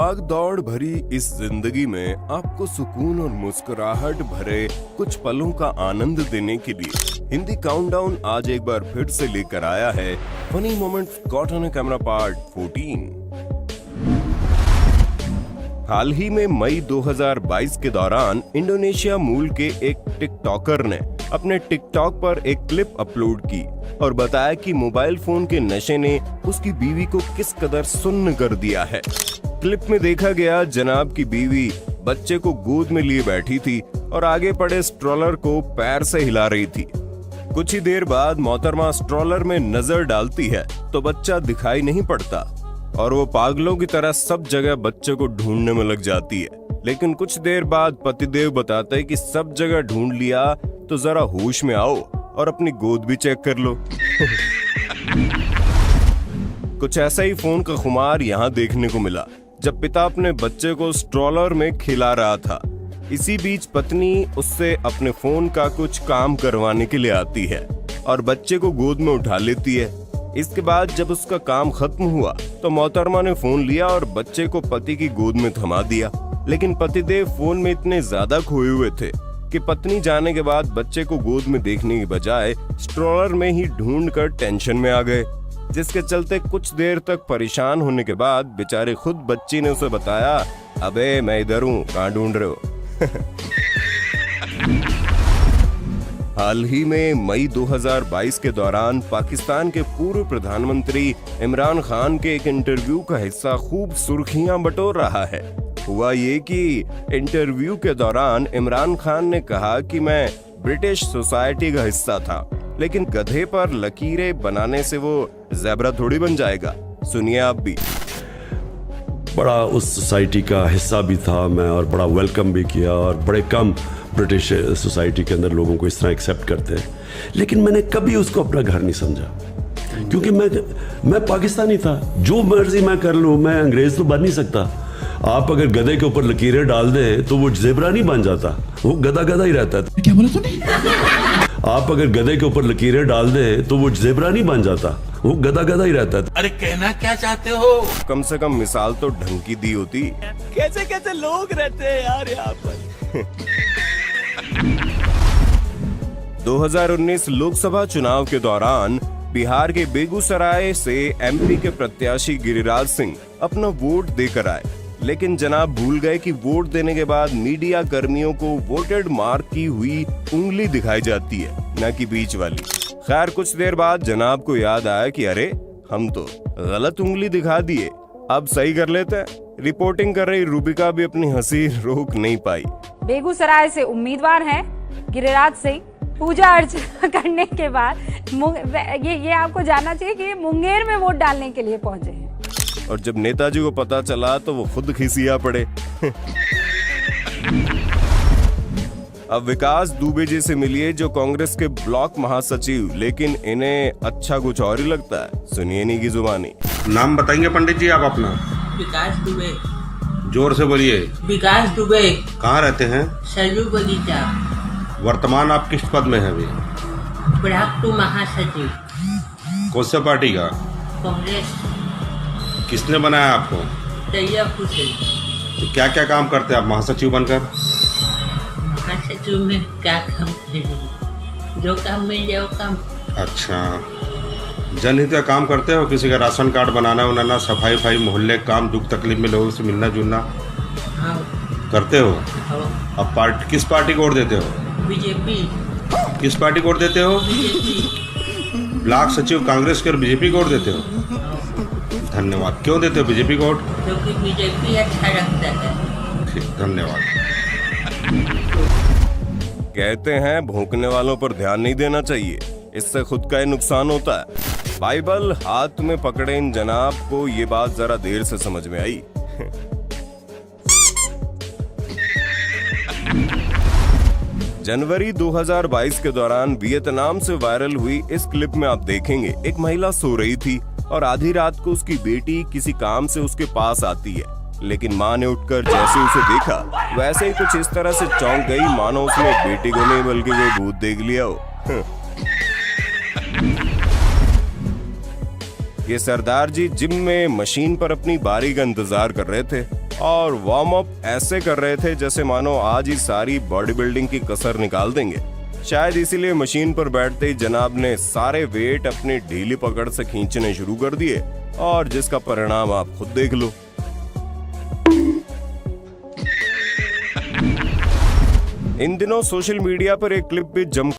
भाग दौड़ भरी इस जिंदगी में आपको सुकून और मुस्कुराहट भरे कुछ पलों का आनंद देने के लिए हिंदी काउंटडाउन आज एक बार फिर से लेकर आया है funny moments caught on camera part 14। हाल ही में मई 2022 के दौरान इंडोनेशिया मूल के एक टिकटॉकर ने अपने टिकटॉक पर एक क्लिप अपलोड की और बताया कि मोबाइल फोन के नशे ने उसकी बीवी को किस कदर सुन्न कर दिया है। क्लिप में देखा गया जनाब की बीवी बच्चे को गोद में लिए बैठी थी और आगे पड़े स्ट्रोलर को पैर से हिला रही थी। कुछ ही देर बाद मोहतरमा स्ट्रोलर में नजर डालती है तो बच्चा दिखाई नहीं पड़ता और वो पागलों की तरह सब जगह बच्चे को ढूंढने में लग जाती है। लेकिन कुछ देर बाद पतिदेव बताते हैं कि सब जगह ढूंढ लिया तो जरा होश में आओ और अपनी गोद भी चेक कर लो। कुछ ऐसा ही फोन का खुमार यहाँ देखने को मिला जब पिता अपने बच्चे को स्ट्रोलर में खिला रहा था। इसी बीच पत्नी उससे अपने फोन का कुछ काम करवाने के लिए आती है और बच्चे को गोद में उठा लेती है। इसके बाद जब उसका काम खत्म हुआ तो मोहतरमा ने फोन लिया और बच्चे को पति की गोद में थमा दिया। लेकिन पतिदेव फोन में इतने ज्यादा खोए हुए थे कि पत्नी जाने के बाद बच्चे को गोद में देखने की बजाय स्ट्रोलर में ही ढूंढकर टेंशन में आ गए, जिसके चलते कुछ देर तक परेशान होने के बाद बेचारे खुद बच्ची ने उसे बताया, अबे मैं इधर हूँ, कहाँ ढूंढ रहे हो। हाल ही में मई 2022 के दौरान पाकिस्तान के पूर्व प्रधानमंत्री इमरान खान के एक इंटरव्यू का हिस्सा खूब सुर्खियां बटोर रहा है। हुआ ये कि इंटरव्यू के दौरान इमरान खान ने कहा कि मैं ब्रिटिश सोसाइटी का हिस्सा था, लेकिन गधे पर लकीरें बनाने से वो ज़ेब्रा थोड़ी बन जाएगा। सुनिए आप भी। बड़ा उस सोसाइटी का हिस्सा भी था मैं और बड़ा वेलकम भी किया और बड़े कम ब्रिटिश सोसाइटी के अंदर लोगों को इस तरह एक्सेप्ट करते हैं, लेकिन मैंने कभी उसको अपना घर नहीं समझा क्योंकि मैं पाकिस्तानी था। जो मर्जी मैं कर लूँ, मैं अंग्रेज तो बन नहीं सकता। आप अगर गधे के ऊपर लकीरें डाल दें तो वो ज़ेब्रा नहीं बन जाता, वो गधा गधा ही रहता है। क्या बोला तूने? आप अगर गधे के ऊपर लकीरें डाल दें तो वो ज़ेब्रा नहीं बन जाता, वो गधा गधा ही रहता है। अरे कहना क्या चाहते हो? कम से कम मिसाल तो ढंग की दी होती। कैसे कैसे लोग रहते हैं यार यहाँ पर। 2019 लोकसभा चुनाव के दौरान बिहार के बेगूसराय से एमपी के प्रत्याशी गिरिराज सिंह अपना वोट देकर आए, लेकिन जनाब भूल गए कि वोट देने के बाद मीडिया कर्मियों को वोटेड मार्क की हुई उंगली दिखाई जाती है, न कि बीच वाली। खैर कुछ देर बाद जनाब को याद आया कि अरे हम तो गलत उंगली दिखा दिए, अब सही कर लेते हैं। रिपोर्टिंग कर रही रूबिका भी अपनी हंसी रोक नहीं पाई। बेगूसराय से उम्मीदवार हैं गिरिराज सिंह। पूजा अर्चना करने के बाद ये आपको जानना चाहिए कि मुंगेर में वोट डालने के लिए पहुंचे हैं। और जब नेताजी को पता चला तो वो खुद खिसिया पड़े। अब विकास दुबे जी से मिलिए जो कांग्रेस के ब्लॉक महासचिव, लेकिन इन्हें अच्छा कुछ और ही लगता है। सुनिए नहीं की जुबानी। नाम बताएंगे पंडित जी आप अपना? विकास दुबे। जोर से बोलिए। विकास दुबे। कहाँ रहते हैं? सरयू बगीचा। वर्तमान आप किस पद में हैं अभी? ब्लॉक 2 महासचिव। कौन सा पार्टी का? कांग्रेस। किसने बनाया आपको? तैयब हुसैन। तो क्या क्या काम करते हैं आप महासचिव बनकर? महासचिव में क्या काम करेंगे? जो काम मिल जाए वो काम। अच्छा, जनहित का काम करते हो? किसी का राशन कार्ड बनाना उनाना, सफाई फाई, मोहल्ले काम, दुख तकलीफ में लोगों से मिलना जुलना हाँ करते हो? हाँ। अब किस पार्टी को वोट देते हो? बीजेपी। किस पार्टी को वोट देते हो? बीजेपी। ब्लॉक सचिव कांग्रेस के और बीजेपी को वोट देते हो? धन्यवाद। क्यों देते हो बीजेपी को वोट? क्योंकि बीजेपी अच्छा लगता है। ठीक, धन्यवाद। कहते हैं भौंकने वालों पर ध्यान नहीं देना चाहिए, इससे खुद का ही नुकसान होता है। बाइबल हाथ में पकड़े इन जनाब को ये बात जरा देर से समझ में आई। जनवरी 2022 के दौरान वियतनाम से वायरल हुई इस क्लिप में आप देखेंगे एक महिला सो रही थी और आधी रात को उसकी बेटी किसी काम से उसके पास आती है, लेकिन माँ ने उठकर जैसे उसे देखा वैसे ही कुछ इस तरह से चौंक गई मानो उसने बेटी को नहीं बल्कि कोई भूत देख लिया हो। ये सरदार जी जिम में मशीन पर अपनी बारी का इंतजार कर रहे थे। और वार्म अप ऐसे कर रहे थे जैसे मानो आज ही सारी बॉडी बिल्डिंग की कसर निकाल देंगे। शायद इसीलिए मशीन पर बैठते ही जनाब ने सारे वेट अपनी ढीली पकड़ से खींचने शुरू कर दिए, और जिसका परिणाम आप खुद देख लो। इन दिनों सोशल मीडिया पर एक क्लिप भी जम